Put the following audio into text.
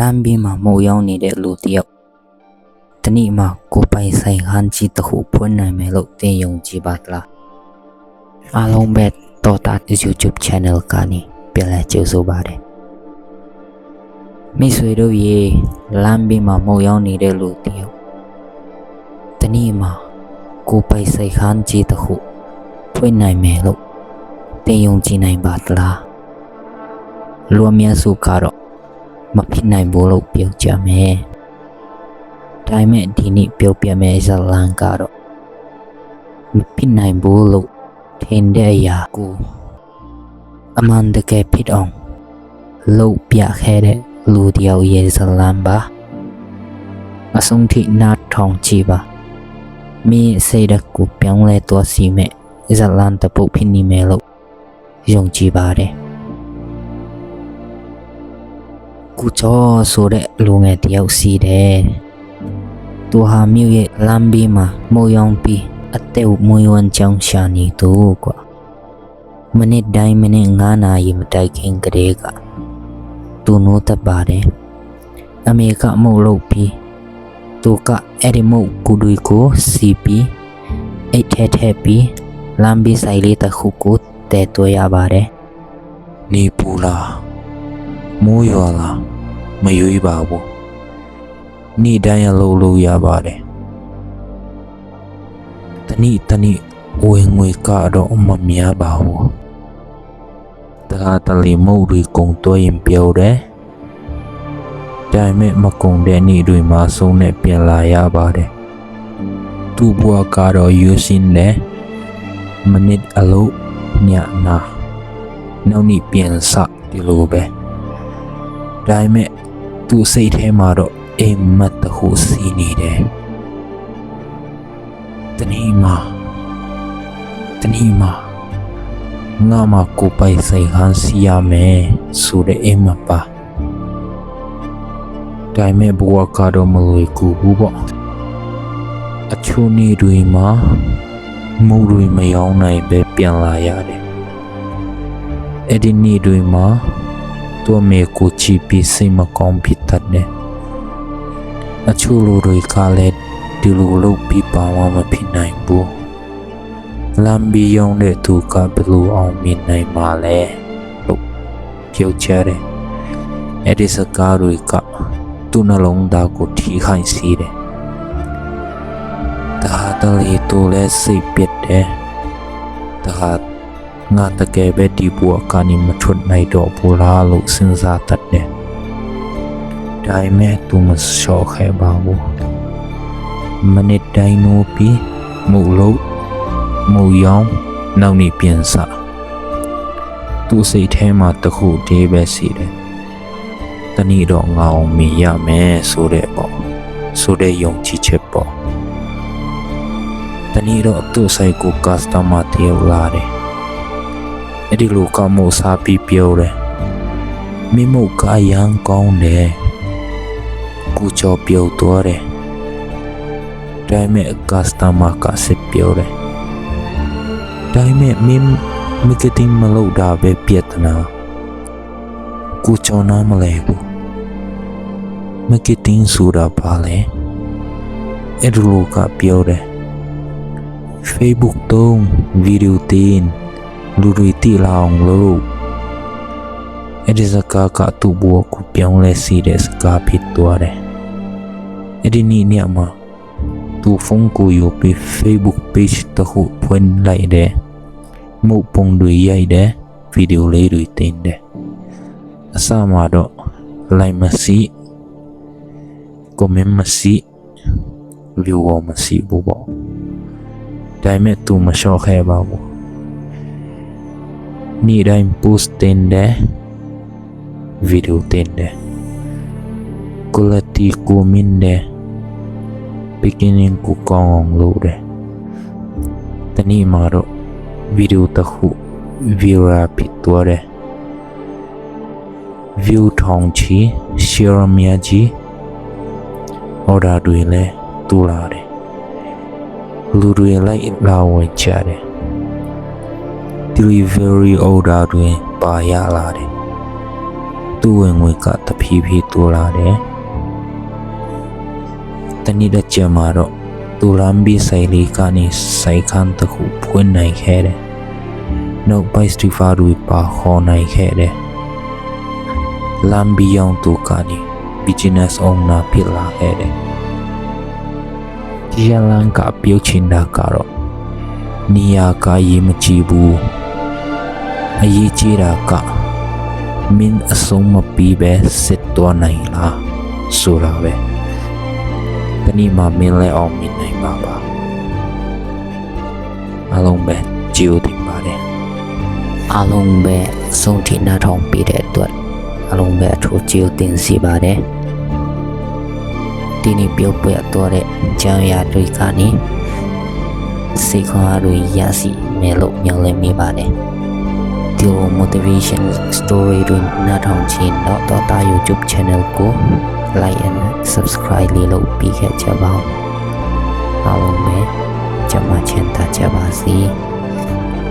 လမ်းဘေးမှာမိုးရောက်နေတဲ့လူတစ်ယောက်တနေ့မှာကိုပိုင်ဆိုင်ဟန်ကြီးတစ်ခုဖွင့်နိုင်မယ်လို့တင်ယုံကြည်ပါသလားအားလုံးပဲတော်တာ YouTube channel ကနေပြန်လည်ကြိုဆိုပါတယ်မိတ်ဆွေတို့ရေလမ်းဘေးမှာမိုးရောက်နေတဲ့လူတစ်ယောက်တနေ့မှာကိုပိုင်ဆိုင်ဟန်ကြီးတစ်ခုဖွင့်နိုင်မယ်လို့တင်ယုံကြည်နိုင်ပါသလားလူအများစုကတော့မဖြစ်နိုင်ဘူးလို့ပြောကြမယ်ဒါပေမဲ့ဒီနေ့ပြောပြမယ့်ဇာတ်လမ်းကတော့မဖြစ်နိုင်ဘူးလို့ထင်တဲ့အရာကိုအမှန်တကယ်ဖြစ်အောင်လုပ်ပြခဲ့တဲ့လူတစ်ယောက်ရဲ့ဇာတ်လမ်းပါအဆုံးထိနားထောင်ကြည့်ပါမိစိတ်ဓာတ်ကိုပြောင်းလဲသွားစီမဲ့ဇာတ်လမ်းတစ်ပုဒ်ဖြစ်နေမယ်လို့ယုံကြည်ပါတယ်ကူချောဆိုတဲ့လူငယ်တယောက်စီတယ်သူဟာမြို့ရဲ့လမ်းဘေးမှာမိုးရောင်ပြီးအသက်မွေးဝမ်းကြောင်းရှာနေသူကွာမိနစ်တိုင်းမိနစ်9နာရီမတိုင်ခင်ကလေးကသူနိုးတက်ပါတယ်အမေကမုတ်လို့ပြီးသူကအဲ့ဒီမုတ်ကူတွေကိုစီပြီးအိတ်ထဲပြီးလမ်းဘေးဆိုင်လေးတစ်ခုကိုတဲသွဲရပါတယ်နေပူလားမိုးရွာလားမရွေးပါဘူးနေ့တိုင်းအလုပ်လုပ်ရပါတယ်တနေ့ဝင်ငွေကတော့မများပါဘူးတလီမုတ်တွေကုန်သွဲရင်ပြောတယ်ဒါပေမဲ့မကုန်တဲ့နေ့တွေမှာဆုံးနဲ့ပြန်လာရပါတယ်သူ့ဘဝကတော့ယူစင်းတယ်မနစ်အလုပ်ညနာနောက်နေ့ပြန်စဒီလိုပဲဒါပေမဲ့သူ့စိတ်ထဲမှာတော့အိမ်မက်တခုစီနေတယ်တနေ့မှာငါမကိုပိုင်ဆိုင်ဟန်စီရမယ်ဆိုတဲ့အိမ်မက်ပါဒါပေမဲ့ဘဝကတော့မလွယ်ကူဘူးပေါ့အချို့နေ့တွေမှာမုတ်တွေမယောင်းနိုင်ပဲပြန်လာရတယ်အဲ့ဒီနေ့တွေမှာသူ့မေကိုချီပြီးစိတ်မကောင်းဖြစ်တတ်တယ်အချို့လူတွေကလည်းဒီလိုလုပ်ပြီးပါမဖြစ်နိုင်ဘူးလမ်းဘီယုံတဲ့သူကဘယ်လိုအောင်မြင်နိုင်မှာလဲလို့ပြောကြတယ်အဲ့ဒီစကားတွေကသူ့နှလုံးသားကိုထိခိုက်စေတယ်ဒါတလေသူလည်းစိတ်ပြတ်တယ်ဒါငါတကယ်ပဲဒီဘဝကနေမထွက်နိုင်တော့ဘူးလားလို့စဉ်းစားတတ်တယ်ဒါပေမဲ့သူမလျှော့ခဲ့ပါဘူးမနစ်တိုင်းနိုးပြီးမူရောင်နောက်နေ့ပြန်စသူ့စိတ်ထဲမှာတခုတည်းပဲရှိတယ်တနေ့တော့ငါအောင်မြင်ရမယ်ဆိုတဲ့ယုံကြည်ချက်ပေါ့တနေ့တော့သူ့ဆိုင်ကိုကစတမာတယောက်လာတယ်အဲ့ဒီလိုကမို့စားပြီးပြောတယ်မိမို့ကရန်ကောင်းတယ်ကူချောပြောသွားတယ်ဒါပေမဲ့ကစတမာကစစ်ပြောတယ်ဒါပေမဲ့မကတင်မလုပ်တာပဲပြဿနာကူချောနားမလဲဘူးမကတင်ဆိုတာပါလေအဲ့ဒီလိုကပြောတယ် Facebook တုံးဗီဒီယိုတင်လူတွေတိလာအောင်လို့အဲ့ဒီစကားကသူ့ဘဝကိုပြောင်းလဲစေတဲ့စကားဖြစ်သွားတယ်အဲ့ဒီနေ့ညမှာသူဖုန်းကိုယူပြီး Facebook page တစ်ခုဖွင့်လိုက်တယ်မုတ်ပုံတွေရိုက်တယ်ဗီဒီယိုလေးတွေတင်တယ်အစမှာတော့ like မရှိ comment မရှိ view မရှိဘူးပေါ့ဒါပေမဲ့သူမလျှော့ခဲ့ပါဘူးနေ့တိုင်း post တင်တယ်ဗီဒီယိုတင်တယ် quality ကိုမြင်တယ် beginning ကိုကောင်းအောင်လုပ်တယ်တနေ့မှာတော့ဗီဒီယိုတစ်ခု viral ဖြစ်သွားတယ် view ထောင်ချီ share များကြီး order တွေလည်းတူလာတယ်လူတွေလိုက်လာဝင်ကြတယ် delivery order တွေပါရလာတယ် သူ့ဝင်ငွေကတဖြည်းဖြည်းတိုးလာတယ်တနေ့တစ်ချက်မှာတော့သူလမ်းပြီးဆိုင်လေးကနေဆိုင်ခန်းတစ်ခုဖွင့်နိုင်ခဲ့တယ်နောက်ပိုင်းစတီဖာတွေပါခေါ်နိုင်ခဲ့တယ်လမ်းပြီးအောင်သူကနေ business owner ဖြစ်လာခဲ့တယ်ဒီလမ်းကပြုတ်ချင်တာကတော့နေရာကရေးမကြည့်ဘူးအရေးကြီးတာကမင်းအဆုံးမပြီးပဲစစ်တော့နိုင်လားဆိုတာပဲတနည်းမှာမင်းလည်းအောင်မြင်နိုင်ပါပါအားလုံးပဲကြည့်ဦးတင်ပါတယ် အားလုံးပဲဆုံးထိနားထောင်ပေးတဲ့အတွက်အားလုံးပဲအထူးကျေးဇူးတင်စီပါတယ်ဒီနေ့ပြောပြတော့တဲ့ကြောင်ရတွေကနေစိတ်ခွန်အားတွေရရှိမယ်လို့မျှော်လင့်မိပါတယ်ဒီလို motivation story တွေနားထောင်ချင်တော့တာ YouTube channel ကို like and subscribe လေးလုပ်ပြီးခဲ့ကြပါဦးအားလုံးပဲကျမချမ်းသာကြပါစေ